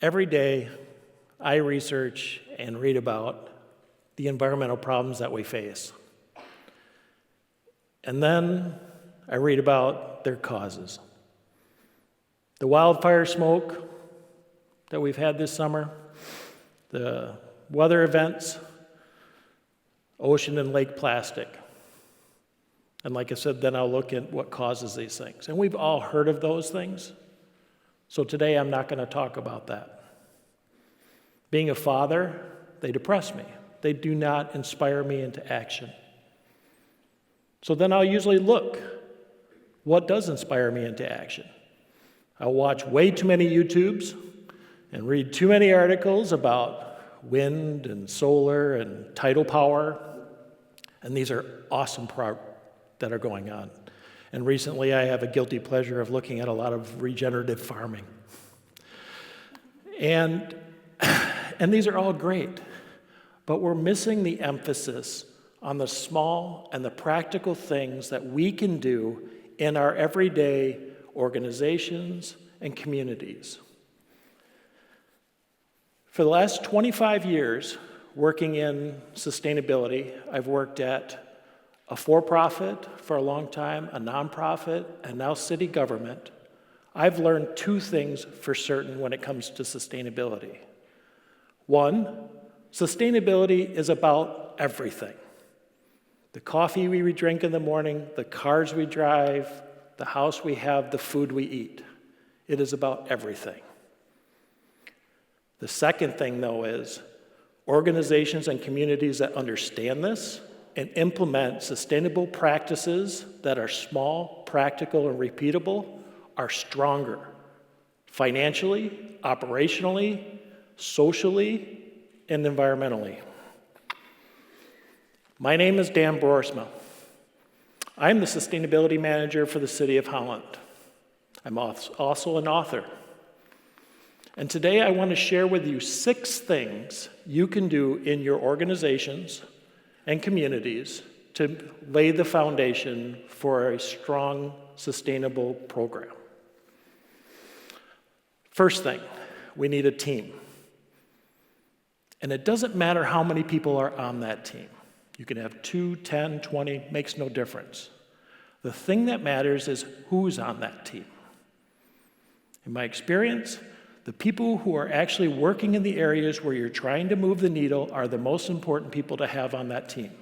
Every day, I research and read about the environmental problems that we face. And then I read about their causes. The wildfire smoke that we've had this summer, the weather events, ocean and lake plastic. And like I said, then I'll look at what causes these things. And we've all heard of those things. So today I'm not going to talk about that. Being a father, they depress me. They do not inspire me into action. So then I'll usually look, what does inspire me into action? I'll watch way too many YouTubes and read too many articles about wind and solar and tidal power. And these are awesome that are going on. And recently I have a guilty pleasure of looking at a lot of regenerative farming. And these are all great, but we're missing the emphasis on the small and the practical things that we can do in our everyday organizations and communities. For the last 25 years, working in sustainability, I've worked at a for-profit for a long time, a nonprofit, and now city government. I've learned two things for certain when it comes to sustainability. One, sustainability is about everything. The coffee we drink in the morning, the cars we drive, the house we have, the food we eat. It is about everything. The second thing, though, is organizations and communities that understand this and implement sustainable practices that are small, practical, and repeatable are stronger financially, operationally, socially, and environmentally. My name is Dan Broersma. I'm the Sustainability Manager for the City of Holland. I'm also an author. And today I want to share with you 6 things you can do in your organizations and communities to lay the foundation for a strong, sustainable program. First thing, we need a team. And it doesn't matter how many people are on that team. You can have 2, 10, 20, makes no difference. The thing that matters is who's on that team. In my experience, the people who are actually working in the areas where you're trying to move the needle are the most important people to have on that team.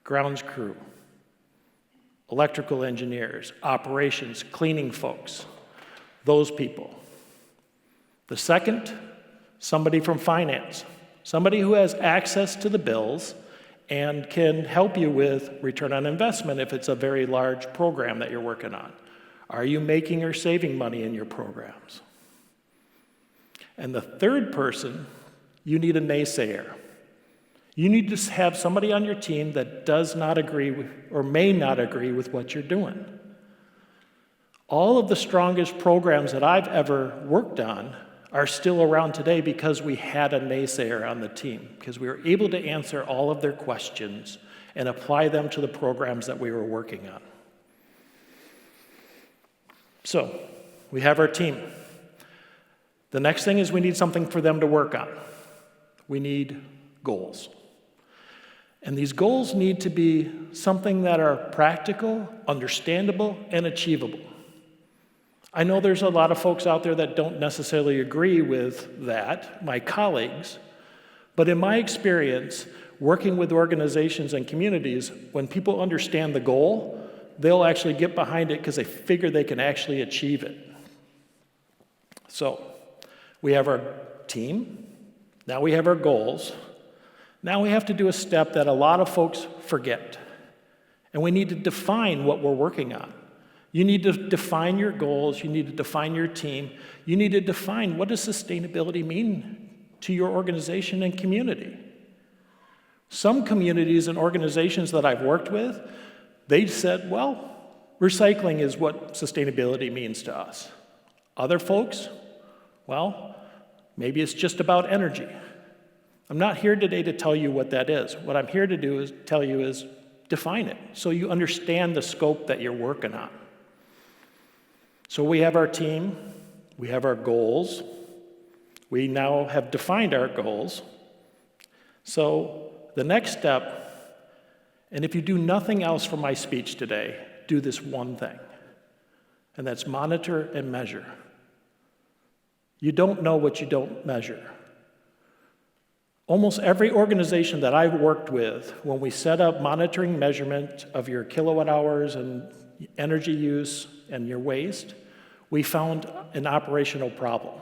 Grounds crew, electrical engineers, operations, cleaning folks, those people. The second, somebody from finance, somebody who has access to the bills and can help you with return on investment if it's a very large program that you're working on. Are you making or saving money in your programs? And the third person, you need a naysayer. You need to have somebody on your team that does not agree with, or may not agree with what you're doing. All of the strongest programs that I've ever worked on are still around today because we had a naysayer on the team, because we were able to answer all of their questions and apply them to the programs that we were working on. So, we have our team. The next thing is we need something for them to work on. We need goals. And these goals need to be something that are practical, understandable, and achievable. I know there's a lot of folks out there that don't necessarily agree with that, my colleagues, but in my experience, working with organizations and communities, when people understand the goal, they'll actually get behind it because they figure they can actually achieve it. So, we have our team, now we have our goals, now we have to do a step that a lot of folks forget, and we need to define what we're working on. You need to define your goals, you need to define your team, you need to define what does sustainability mean to your organization and community. Some communities and organizations that I've worked with, they said, well, recycling is what sustainability means to us. Other folks, well, maybe it's just about energy. I'm not here today to tell you what that is. What I'm here to do is tell you is define it so you understand the scope that you're working on. So we have our team, we have our goals, We now have defined our goals. So the next step, and if you do nothing else from my speech today, do this one thing, and that's monitor and measure. You don't know what you don't measure. Almost every organization that I've worked with, when we set up monitoring measurement of your kilowatt hours and energy use and your waste, we found an operational problem.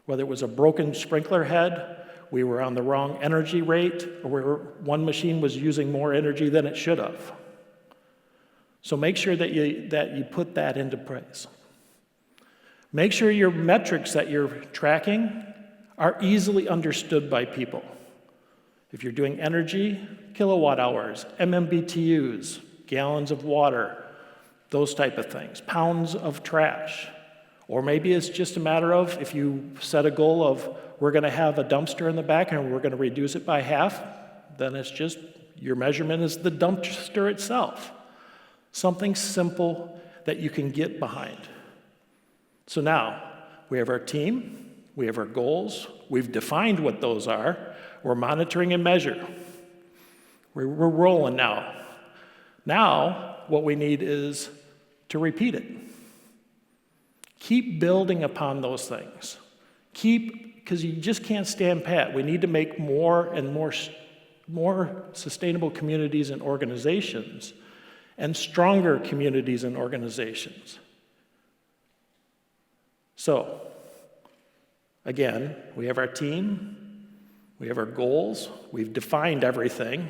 Whether it was a broken sprinkler head, we were on the wrong energy rate, or one machine was using more energy than it should have. So make sure that you put that into place. Make sure your metrics that you're tracking are easily understood by people. If you're doing energy, kilowatt hours, MMBTUs, gallons of water, those type of things, pounds of trash. Or maybe it's just a matter of, if you set a goal of, we're going to have a dumpster in the back and we're going to reduce it by half, then it's just, your measurement is the dumpster itself. Something simple that you can get behind. So now, we have our team, we have our goals, we've defined what those are, we're monitoring and measure. We're rolling now. Now, what we need is to repeat it. Keep building upon those things. Because you just can't stand pat. We need to make more and more sustainable communities and organizations, and stronger communities and organizations. So, again, we have our team, we have our goals, we've defined everything,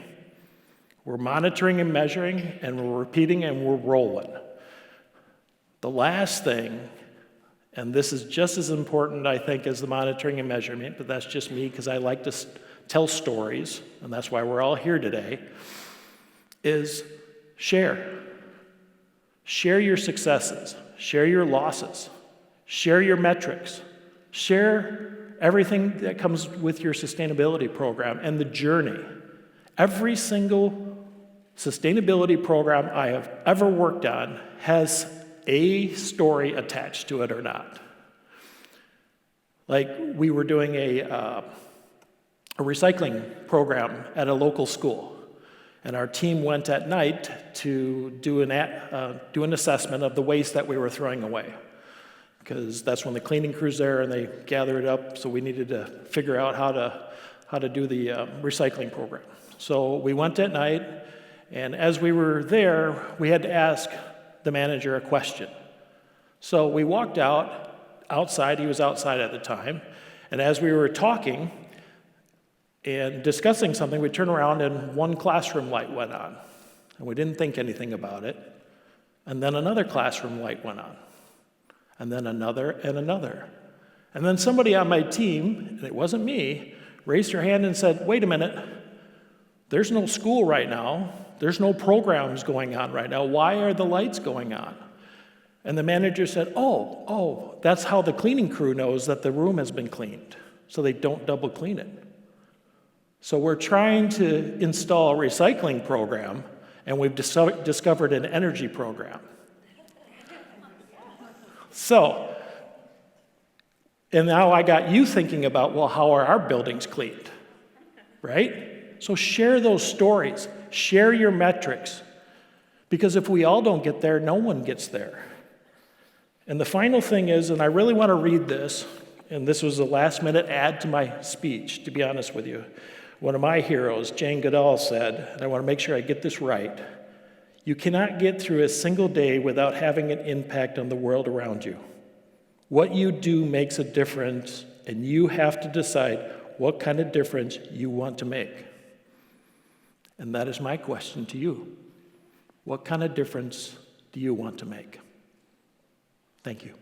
we're monitoring and measuring, and we're repeating and we're rolling. The last thing, and this is just as important, I think, as the monitoring and measurement, but that's just me because I like to tell stories, and that's why we're all here today, is share. Share your successes, share your losses, share your metrics, share everything that comes with your sustainability program and the journey. Every single sustainability program I have ever worked on has a story attached to it or not. Like, we were doing a recycling program at a local school, and our team went at night to do an assessment of the waste that we were throwing away, because that's when the cleaning crew's there and they gather it up, so we needed to figure out how to do the recycling program. So we went at night, and as we were there, we had to ask the manager a question. So we walked outside, he was outside at the time, and as we were talking and discussing something, we turned around and one classroom light went on. And we didn't think anything about it. And then another classroom light went on. And then another and another. And then somebody on my team, and it wasn't me, raised her hand and said, "Wait a minute, there's no school right now. There's no programs going on right now. Why are the lights going on?" And the manager said, oh, that's how the cleaning crew knows that the room has been cleaned, so they don't double clean it. So we're trying to install a recycling program, and we've discovered an energy program. So, and now I got you thinking about, well, how are our buildings cleaned, right? So share those stories, share your metrics, because if we all don't get there, no one gets there. And the final thing is, and I really want to read this, and this was a last-minute add to my speech, to be honest with you. One of my heroes, Jane Goodall, said, and I want to make sure I get this right, "You cannot get through a single day without having an impact on the world around you. What you do makes a difference, and you have to decide what kind of difference you want to make." And that is my question to you. What kind of difference do you want to make? Thank you.